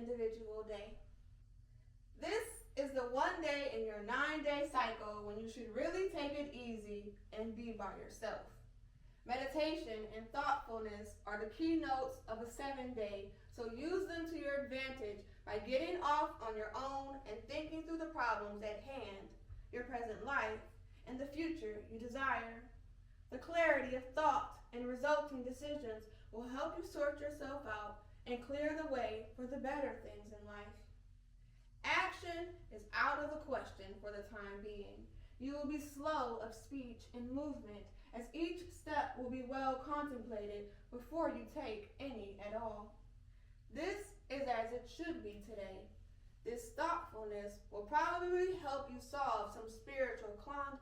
individual day. This is the one day in your 9-day cycle when you should really take it easy and be by yourself. Meditation and thoughtfulness are the keynotes of a 7-day, so use them to your advantage by getting off on your own and thinking through the problems at hand, your present life, and the future you desire. The clarity of thought and resulting decisions will help you sort yourself out and clear the way for the better things in life. Action is out of the question for the time being. You will be slow of speech and movement, as each step will be well contemplated before you take any at all. This is as it should be today. This thoughtfulness will probably help you solve some spiritual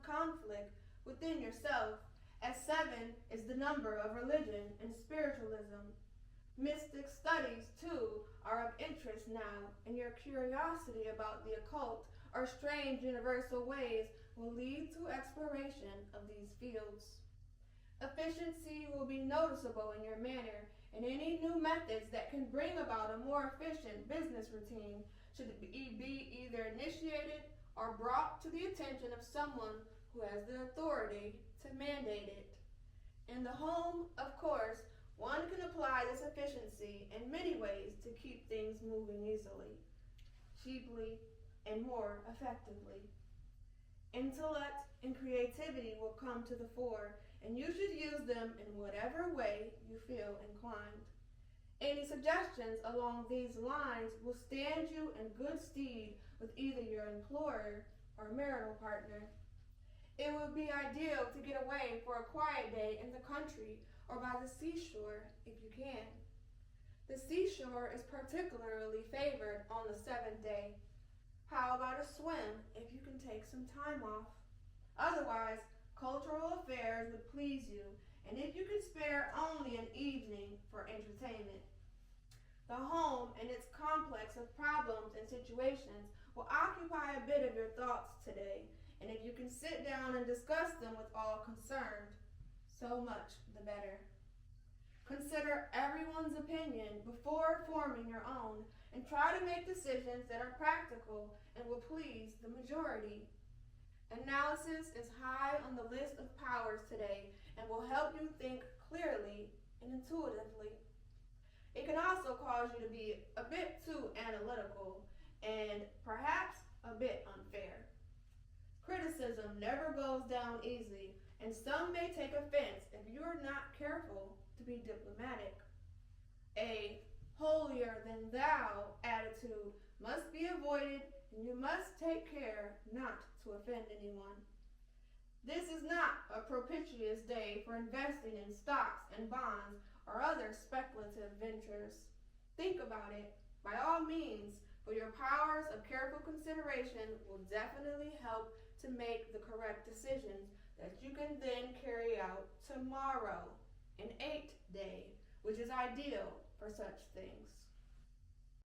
conflict within yourself, as 7 is the number of religion and spiritualism. Mystic studies, too, are of interest now, and your curiosity about the occult or strange universal ways will lead to exploration of these fields. Efficiency will be noticeable in your manner, and any new methods that can bring about a more efficient business routine should be either initiated or brought to the attention of someone who has the authority to mandate it. In the home, of course, one can apply this efficiency in many ways to keep things moving easily, cheaply, and more effectively. Intellect and creativity will come to the fore, and you should use them in whatever way you feel inclined. Any suggestions along these lines will stand you in good stead with either your employer or marital partner. It would be ideal to get away for a quiet day in the country or by the seashore if you can. The seashore is particularly favored on the 7th day. How about a swim if you can take some time off? Otherwise, cultural affairs would please you, and if you can spare only an evening for entertainment. The home and its complex of problems and situations will occupy a bit of your thoughts today, and if you can sit down and discuss them with all concerned, so much the better. Consider everyone's opinion before forming your own, and try to make decisions that are practical and will please the majority. Analysis is high on the list of powers today and will help you think clearly and intuitively. It can also cause you to be a bit too analytical and perhaps a bit unfair. Criticism never goes down easy, and some may take offense if you are not careful to be diplomatic. A holier-than-thou attitude must be avoided, and you must take care not to offend anyone. This is not a propitious day for investing in stocks and bonds or other speculative ventures. Think about it. By all means, for your powers of careful consideration will definitely help to make the correct decisions that you can then carry out tomorrow, an 8th day, which is ideal for such things.